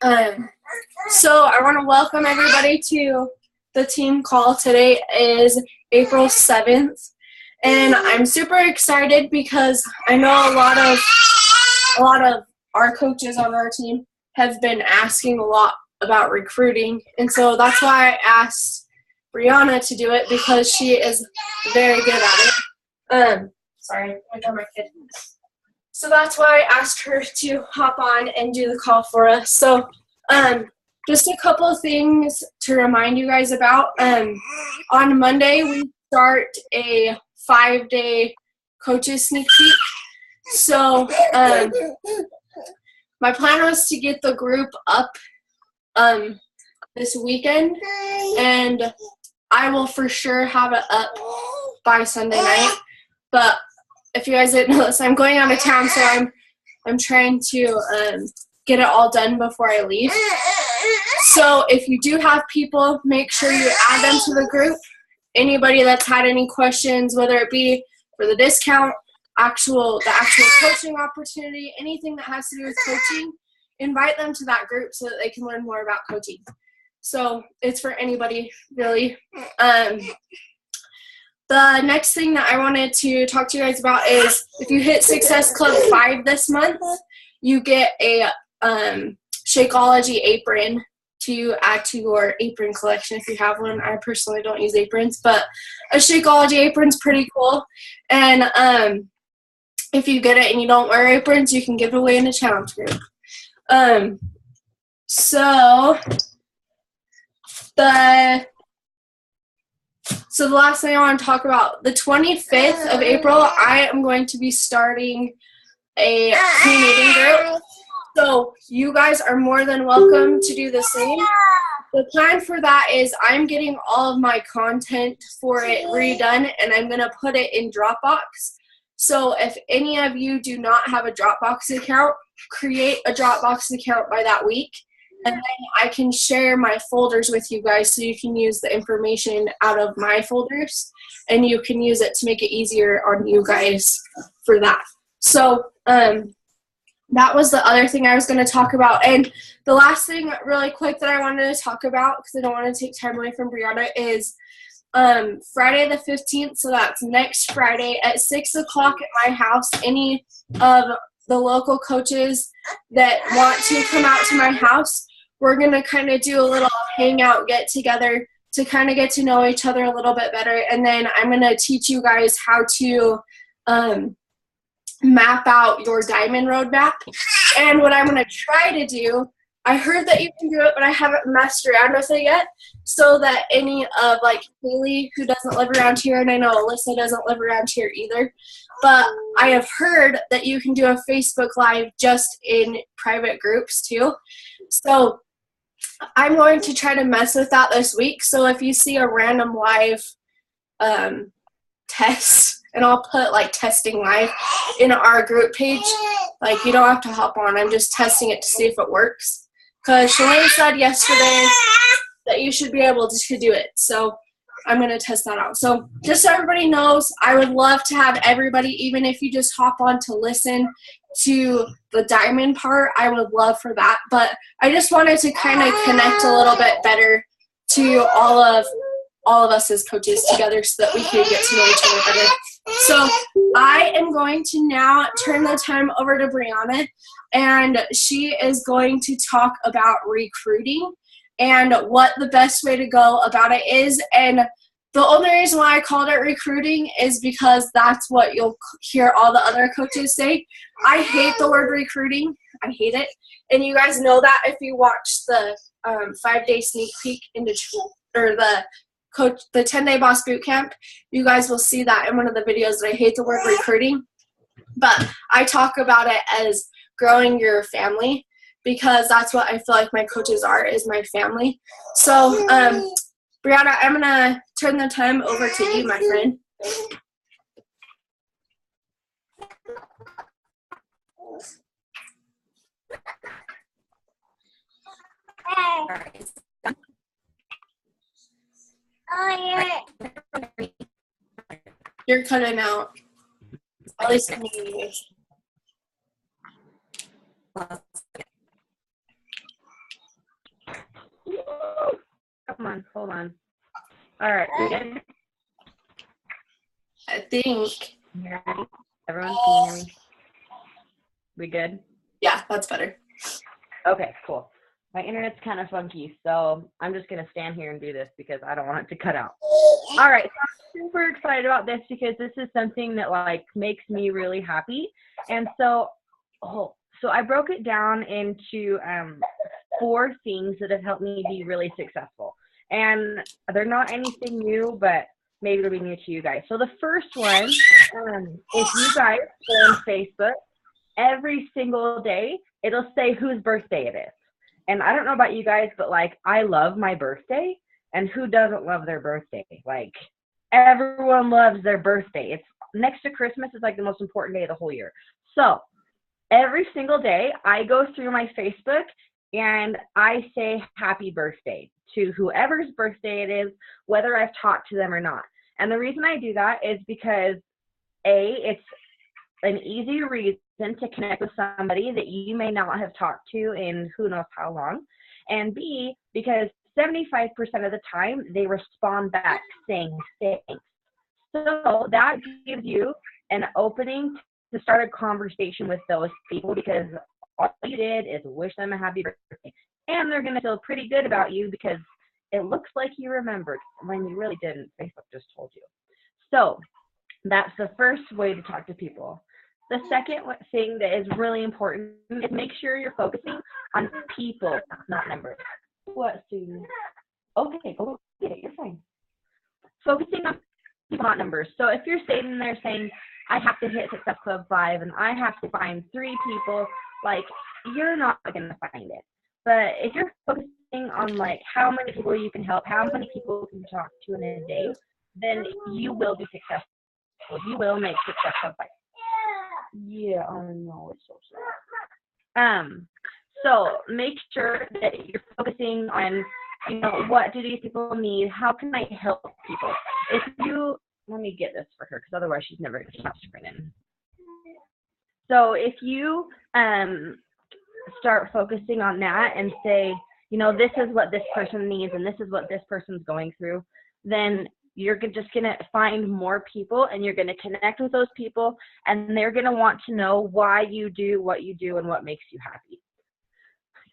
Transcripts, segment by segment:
So I want to welcome everybody to the team call. Today is April 7th, and I'm super excited because I know a lot of our coaches on our team have been asking a lot about recruiting, and so that's why I asked Briana to do it because she is very good at it. Sorry, I got my kid. So that's why I asked her to hop on and do the call for us. So just a couple of things to remind you guys about. On Monday, we start a 5-day coaches sneak peek. So my plan was to get the group up this weekend, and I will for sure have it up by Sunday night. But if you guys didn't know this, I'm going out of town, so I'm trying to get it all done before I leave. So if you do have people, make sure you add them to the group. Anybody that's had any questions, whether it be for the discount, the actual coaching opportunity, anything that has to do with coaching, invite them to that group so that they can learn more about coaching. So it's for anybody, really. The next thing that I wanted to talk to you guys about is if you hit Success Club 5 this month, you get a Shakeology apron to add to your apron collection if you have one. I personally don't use aprons, but a Shakeology apron's pretty cool. And if you get it and you don't wear aprons, you can give it away in the challenge group. So the last thing I want to talk about, the 25th of April, I am going to be starting a team meeting group. So you guys are more than welcome to do the same. The plan for that is I'm getting all of my content for it redone, and I'm going to put it in Dropbox. So if any of you do not have a Dropbox account, create a Dropbox account by that week. And then I can share my folders with you guys so you can use the information out of my folders, and you can use it to make it easier on you guys for that. So that was the other thing I was going to talk about. And the last thing really quick that I wanted to talk about, because I don't want to take time away from Briana, is Friday the 15th, so that's next Friday at 6 o'clock at my house. Any of the local coaches that want to come out to my house, we're going to kind of do a little hangout get together to kind of get to know each other a little bit better. And then I'm going to teach you guys how to map out your diamond roadmap. And what I'm going to try to do, I heard that you can do it, but I haven't messed around with it yet, so that any of, like, Haley, who doesn't live around here, and I know Alyssa doesn't live around here either, but I have heard that you can do a Facebook Live just in private groups too. So I'm going to try to mess with that this week. So if you see a random live test, and I'll put like testing live in our group page, like you don't have to hop on. I'm just testing it to see if it works. Because Shalane said yesterday that you should be able to do it. So I'm going to test that out. So just so everybody knows, I would love to have everybody, even if you just hop on to listen to the diamond part, I would love for that. But I just wanted to kind of connect a little bit better to all of us as coaches together so that we can get to know each other better. So I am going to now turn the time over to Briana, and she is going to talk about recruiting and what the best way to go about it is. And the only reason why I called it recruiting is because that's what you'll hear all the other coaches say. I hate the word recruiting. I hate it. And you guys know that if you watch the 5-day sneak peek into the 10-day boss boot camp, you guys will see that in one of the videos that I hate the word recruiting. But I talk about it as growing your family, because that's what I feel like my coaches are, is my family. So, Briana, I'm going to turn the time over to you, my friend. You're cutting out. At least for me. Come on, hold on. All right, we good? I think. Everyone, can you hear me? We good? Yeah, that's better. Okay, cool. My internet's kind of funky, so I'm just going to stand here and do this because I don't want it to cut out. All right, so I'm super excited about this because this is something that, like, makes me really happy. And so, so I broke it down into 4 things that have helped me be really successful. And they're not anything new, but maybe it'll be new to you guys. So the first one, if you guys go on Facebook, every single day, it'll say whose birthday it is. And I don't know about you guys, but, like, I love my birthday. And who doesn't love their birthday? Like, everyone loves their birthday. It's next to Christmas. It's like the most important day of the whole year. So every single day, I go through my Facebook and I say happy birthday to whoever's birthday it is, whether I've talked to them or not. And the reason I do that is because, A, it's an easy reason to connect with somebody that you may not have talked to in who knows how long, and B, because 75% of the time they respond back saying thanks. So that gives you an opening to start a conversation with those people because all you did is wish them a happy birthday, and they're going to feel pretty good about you because it looks like you remembered when you really didn't. Facebook just told you. So that's the first way to talk to people. The second thing that is really important is make sure you're focusing on people, not numbers. What, Susan? Okay, go get it. You're fine. Focusing on people, not numbers. So if you're sitting there saying, I have to hit Success Club 5 and I have to find 3 people, like, you're not going to find it. But if you're focusing on, like, how many people you can help, how many people you can talk to in a day, then you will be successful. You will make Success Club 5. Yeah, I know, it's so sad. So make sure that you're focusing on, you know, what do these people need? How can I help people? If you, let me get this for her because otherwise she's never going to stop screening. So if you start focusing on that and say, you know, this is what this person needs and this is what this person's going through, then you're just going to find more people and you're going to connect with those people and they're going to want to know why you do what you do and what makes you happy.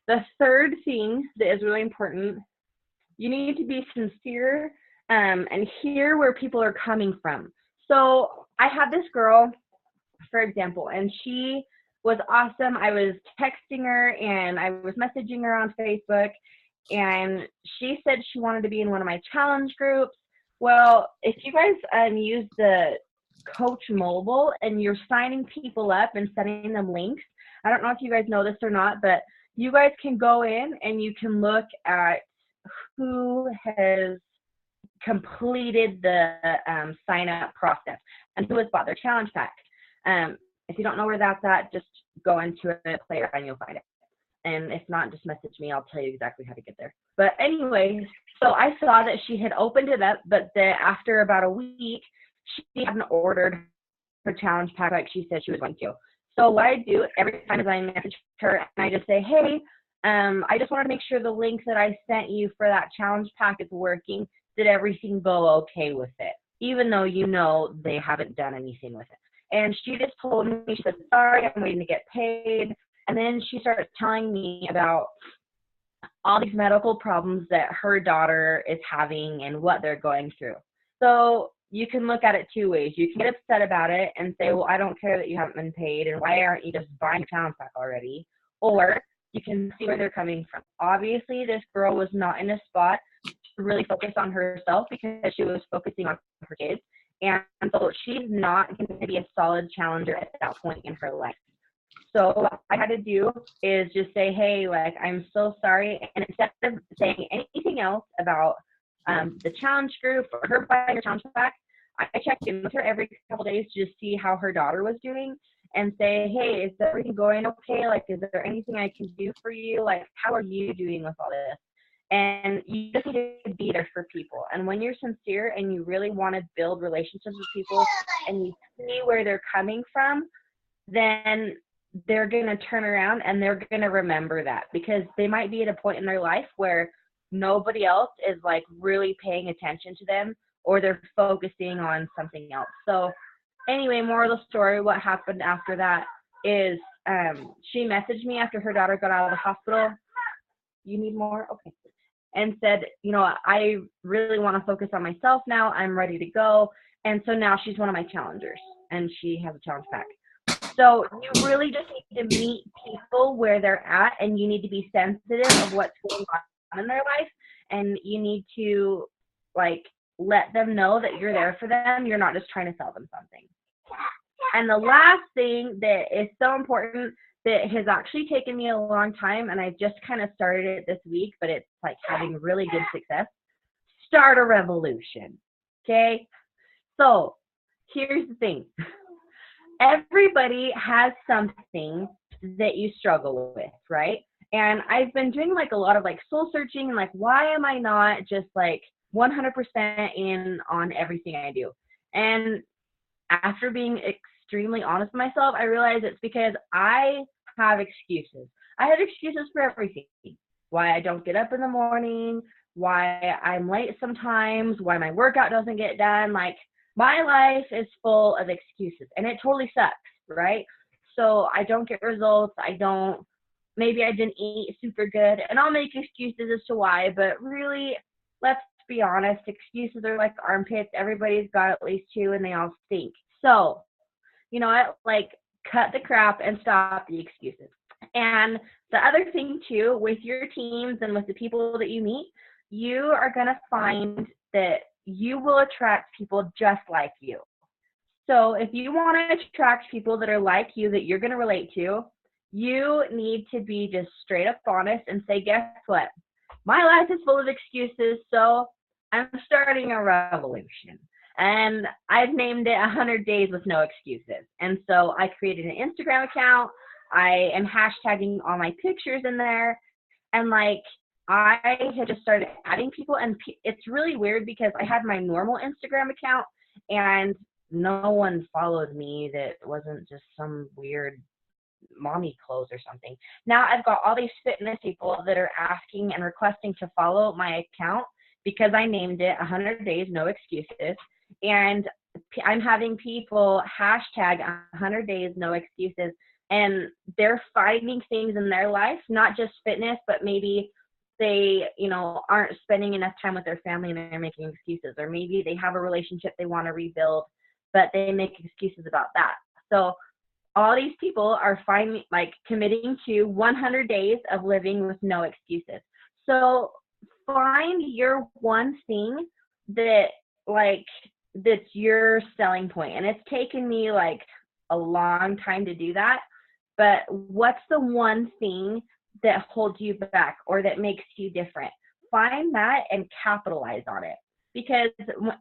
The third thing that is really important, you need to be sincere and hear where people are coming from. So I had this girl, for example, and she was awesome. I was texting her and I was messaging her on Facebook and she said she wanted to be in one of my challenge groups. Well, if you guys use the Coach Mobile and you're signing people up and sending them links, I don't know if you guys know this or not, but you guys can go in and you can look at who has completed the sign up process and who has bought their challenge pack. If you don't know where that's at, just go into it, play it, and you'll find it. And if not, just message me. I'll tell you exactly how to get there. But anyway, so I saw that she had opened it up, but that after about a week, she hadn't ordered her challenge pack like she said she was going to. So what I do every time is I message her and I just say, hey, I just wanted to make sure the link that I sent you for that challenge pack is working. Did everything go okay with it? Even though you know they haven't done anything with it. And she just told me, she said, sorry, I'm waiting to get paid. And then she started telling me about all these medical problems that her daughter is having and what they're going through. So you can look at it 2 ways. You can get upset about it and say, well, I don't care that you haven't been paid and why aren't you just buying a challenge pack already? Or you can see where they're coming from. Obviously, this girl was not in a spot to really focus on herself because she was focusing on her kids. And so she's not going to be a solid challenger at that point in her life. So what I had to do is just say, hey, like, I'm so sorry. And instead of saying anything else about the challenge group or her buying her challenge pack, I checked in with her every couple days to just see how her daughter was doing and say, hey, is everything going okay? Like, is there anything I can do for you? Like, how are you doing with all this? And you just need to be there for people. And when you're sincere and you really want to build relationships with people and you see where they're coming from, then they're going to turn around and they're going to remember that because they might be at a point in their life where nobody else is like really paying attention to them, or they're focusing on something else. So anyway, moral of the story, what happened after that is she messaged me after her daughter got out of the hospital. You need more? Okay. And said, I really want to focus on myself now. I'm ready to go. And so now she's one of my challengers, and she has a challenge pack. So you really just need to meet people where they're at, and you need to be sensitive of what's going on in their life. And you need to, like, let them know that you're there for them. You're not just trying to sell them something. And the last thing that is so important that has actually taken me a long time, and I just kind of started it this week, but it's like having really good success. Start a revolution. Okay? So here's the thing. Everybody has something that you struggle with, right? And I've been doing like a lot of like soul searching and like, why am I not just like 100% in on everything I do? And after being extremely honest with myself, I realized it's because I have excuses. I have excuses for everything. Why I don't get up in the morning, why I'm late sometimes, why my workout doesn't get done. Like, my life is full of excuses, and it totally sucks, right? So I don't get results. Maybe I didn't eat super good, and I'll make excuses as to why, but really, let's be honest, excuses are like armpits. Everybody's got at least two, and they all stink. So, you know what? Like, cut the crap and stop the excuses. And the other thing, too, with your teams and with the people that you meet, you are going to find that you will attract people just like you. So if you want to attract people that are like you, that you're going to relate to, you need to be just straight up honest and say, guess what? My life is full of excuses, so I'm starting a revolution. And I've named it 100 Days with No Excuses. And so I created an Instagram account. I am hashtagging all my pictures in there. And like, I had just started adding people, and it's really weird because I had my normal Instagram account and no one followed me that wasn't just some weird mommy clothes or something. Now I've got all these fitness people that are asking and requesting to follow my account because I named it 100 Days No Excuses. And I'm having people hashtag 100 Days No Excuses, and they're finding things in their life, not just fitness, but maybe they, aren't spending enough time with their family and they're making excuses. Or maybe they have a relationship they want to rebuild, but they make excuses about that. So all these people are committing to 100 days of living with no excuses. So find your one thing that's your selling point. And it's taken me like a long time to do that. But what's the one thing that holds you back or that makes you different? Find that and capitalize on it.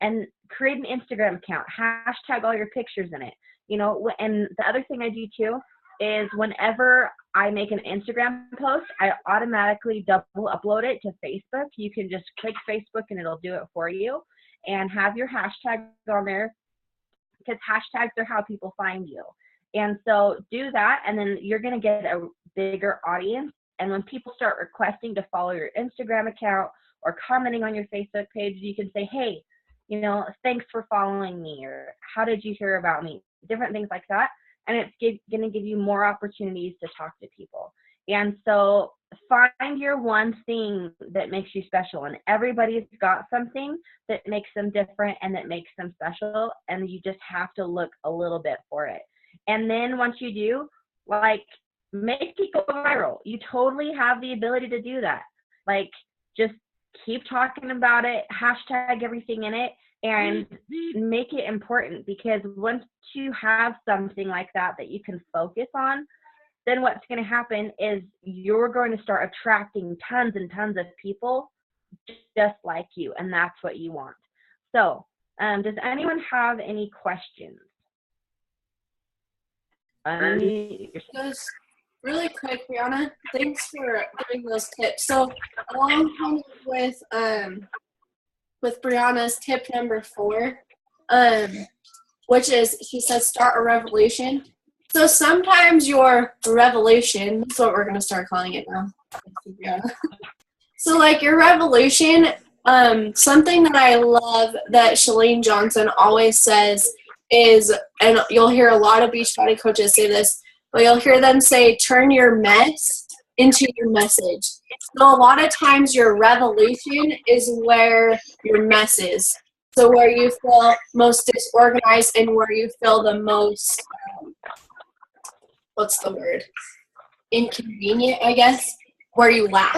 And create an Instagram account, hashtag all your pictures in it. And the other thing I do too is whenever I make an Instagram post, I automatically double upload it to Facebook. You can just click Facebook and it'll do it for you, and have your hashtag on there, because hashtags are how people find you. And so do that, and then you're going to get a bigger audience. And when people start requesting to follow your Instagram account or commenting on your Facebook page, you can say, hey, thanks for following me, or how did you hear about me? Different things like that. And it's going to give you more opportunities to talk to people. And so find your one thing that makes you special. And everybody's got something that makes them different and that makes them special. And you just have to look a little bit for it. And then once you do, make it go viral. You totally have the ability to do that. Just keep talking about it, hashtag everything in it, and make it important, because once you have something like that you can focus on, then what's going to happen is you're going to start attracting tons and tons of people just like you, and that's what you want. So does anyone have any questions? Just really quick, Briana, thanks for giving those tips. So along with Briana's tip number 4, which is, she says, start a revolution. So sometimes your revolution, that's what we're going to start calling it now. So, like, your revolution, something that I love that Shalene Johnson always says is, and you'll hear a lot of Beachbody coaches say this, but you'll hear them say, turn your mess into your message. So a lot of times your revolution is where your mess is. So where you feel most disorganized and where you feel the most, what's the word? Inconvenient, I guess, where you lack.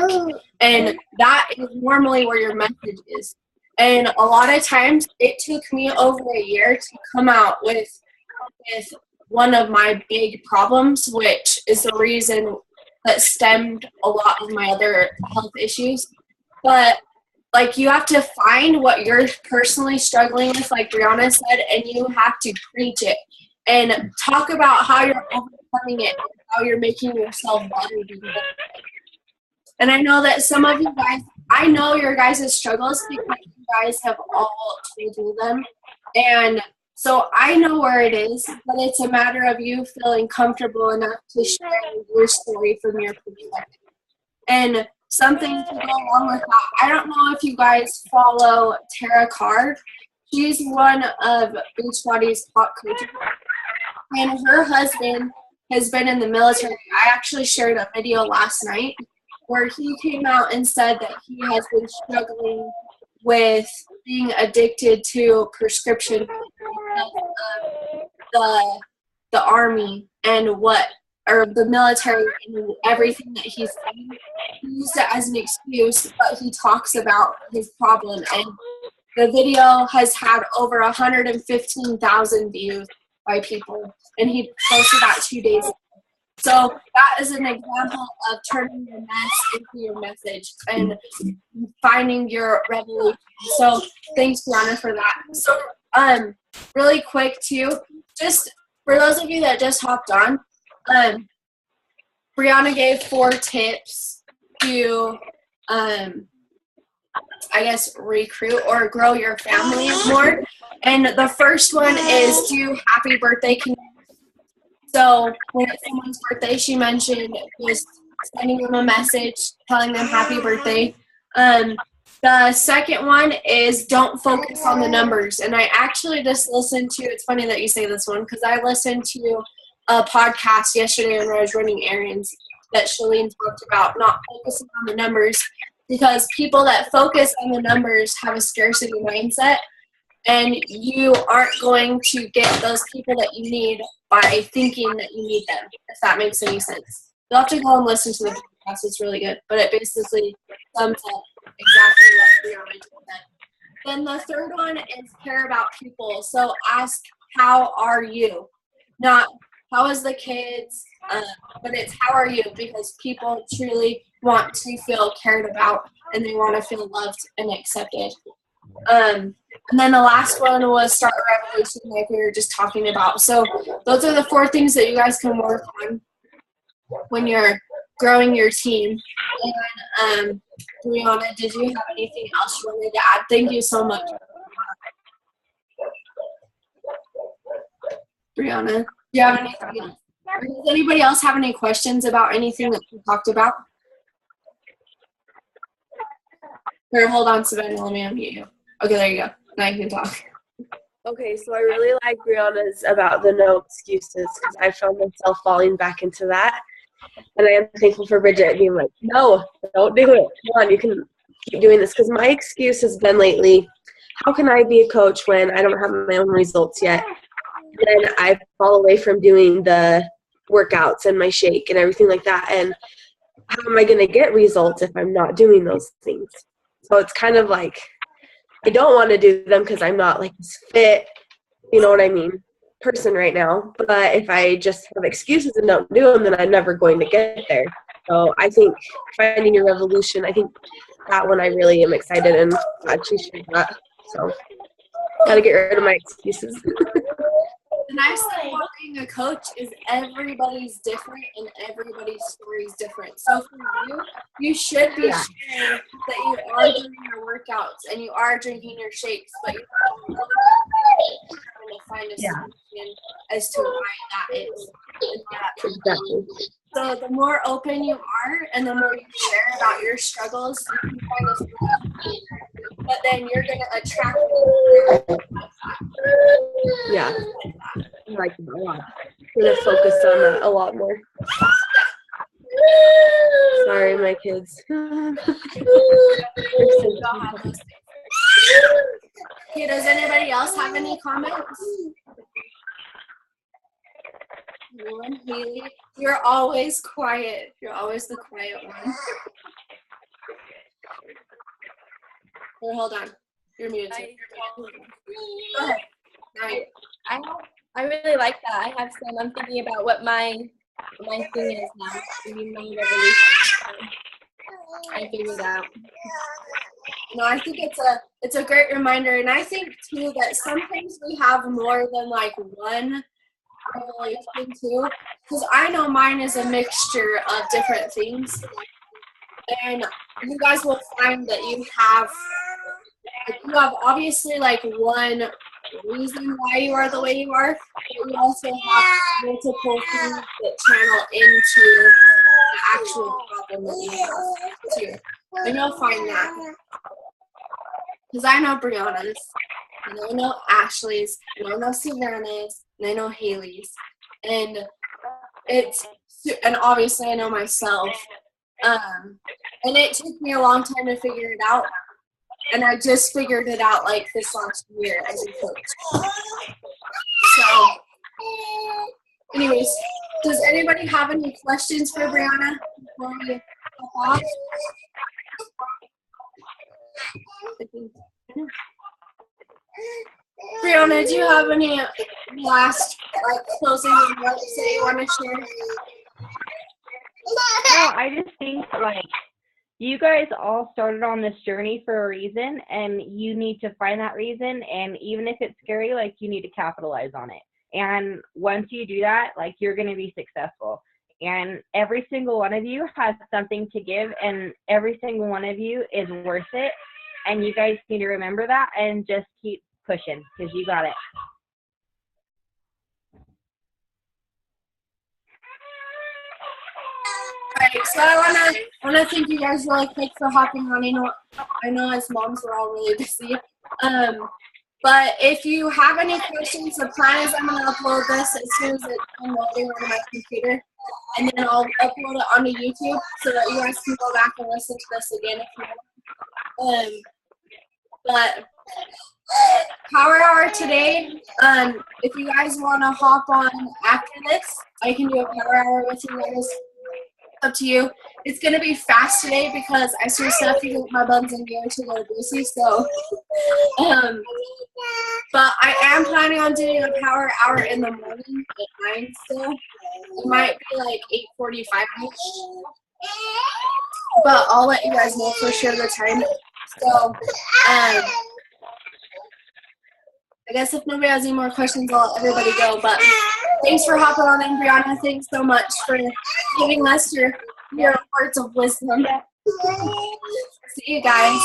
And that is normally where your message is. And a lot of times it took me over a year to come out with one of my big problems, which is the reason that stemmed a lot of my other health issues. But like, you have to find what you're personally struggling with, like Briana said, and you have to preach it and talk about how you're overcoming it and how you're making yourself better. And I know that some of you guys, I know your guys' struggles because you guys have all told me them. And so I know where it is, but it's a matter of you feeling comfortable enough to share your story from your perspective. And something to go along with that, I don't know if you guys follow Tara Carr. She's one of Beachbody's top coaches. And her husband has been in the military. I actually shared a video last night where he came out and said that he has been struggling with being addicted to prescription because of the army and or the military and everything that he's seen. He used it as an excuse, but he talks about his problem. And the video has had over 115,000 views by people, and he posted that 2 days ago. So that is an example of turning your mess into your message and finding your revolution. So thanks, Briana, for that. So really quick too, just for those of you that just hopped on, Briana gave 4 tips to I guess recruit or grow your family more. And the first one is do happy birthday communities. So when it's someone's birthday, she mentioned just sending them a message, telling them happy birthday. The second one is don't focus on the numbers. And I actually just listened to, it's funny that you say this one, because I listened to a podcast yesterday when I was running errands that Shalene talked about not focusing on the numbers, because people that focus on the numbers have a scarcity mindset. And you aren't going to get those people that you need by thinking that you need them, if that makes any sense. You'll have to go and listen to the podcast. It's really good. But it basically sums up exactly what Briana said. Then the third one is care about people. So ask, how are you? Not, how is the kids? But it's, how are you? Because people truly want to feel cared about, and they want to feel loved and accepted. And then the last one was start a revolution, like we were just talking about. So those are the 4 things that you guys can work on when you're growing your team. And Briana, did you have anything else you wanted to add? Thank you so much. Briana, do you have anything else? Or does anybody else have any questions about anything that we talked about? Here, hold on, Savannah, let me unmute you. Okay, there you go. Now you can talk. Okay, so I really like Briana's about the no excuses, because I found myself falling back into that. And I am thankful for Bridget being like, no, don't do it. Come on, you can keep doing this. Because my excuse has been lately, how can I be a coach when I don't have my own results yet? And I fall away from doing the workouts and my shake and everything like that. And how am I going to get results if I'm not doing those things? So it's kind of like, I don't want to do them because I'm not like this fit, you know what I mean, person right now. But if I just have excuses and don't do them, then I'm never going to get there. So I think finding your revolution, I think that one I really am excited and actually shared that. So got to get rid of my excuses. The nice thing about being a coach is everybody's different and everybody's story is different. So for you should be sharing that you are doing your workouts and you are drinking your shakes, but you're trying to find a solution as to why that is. Exactly. So the more open you are and the more you share about your struggles, you can find this, but then you're going to attract people. Yeah. Like, wow. I'm going to focus on that a lot more. Sorry, my kids. Okay, does anybody else have any comments? One, Haley, you're always quiet. You're always the quiet one. Here, hold on. You're muted. Go ahead. Right. I really like that. I have some. I'm thinking about what my thing is now. Maybe my revolution. I figured out. No, I think it's a great reminder, and I think too that sometimes we have more than like one revelation too, because I know mine is a mixture of different things, and you guys will find that you have obviously like one reason why you are the way you are, but you also have multiple things that channel into the actual problem that you have too. And you'll find that. Because I know Briana's, and I know Ashley's, and I know Savannah's, and I know Haley's. And obviously I know myself. And it took me a long time to figure it out. And I just figured it out like this last year as a coach. So, anyways, does anybody have any questions for Briana before we hop off? Briana, do you have any last closing remarks that you want to share? No, I just think like you guys all started on this journey for a reason, and you need to find that reason. And even if it's scary, like you need to capitalize on it. And once you do that, like you're going to be successful. And every single one of you has something to give, and every single one of you is worth it. And you guys need to remember that and just keep pushing because you got it. Alright, so I wanna thank you guys really quick for hopping on. I know as moms we're all really busy. But if you have any questions, the plan is I'm gonna upload this as soon as it's unloading on my computer, and then I'll upload it onto YouTube so that you guys can go back and listen to this again if you want. But Power Hour today, if you guys want to hop on after this, I can do a Power Hour with you guys. Up to you. It's going to be fast today because I seriously have to get my buns and gear to go to Lucy, so but I am planning on doing a Power Hour in the morning at 9 still. It might be like 8:45ish, but I'll let you guys know for sure the time. So I guess if nobody has any more questions, I'll let everybody go. But thanks for hopping on in, Briana. Thanks so much for giving us your words of wisdom. See you guys.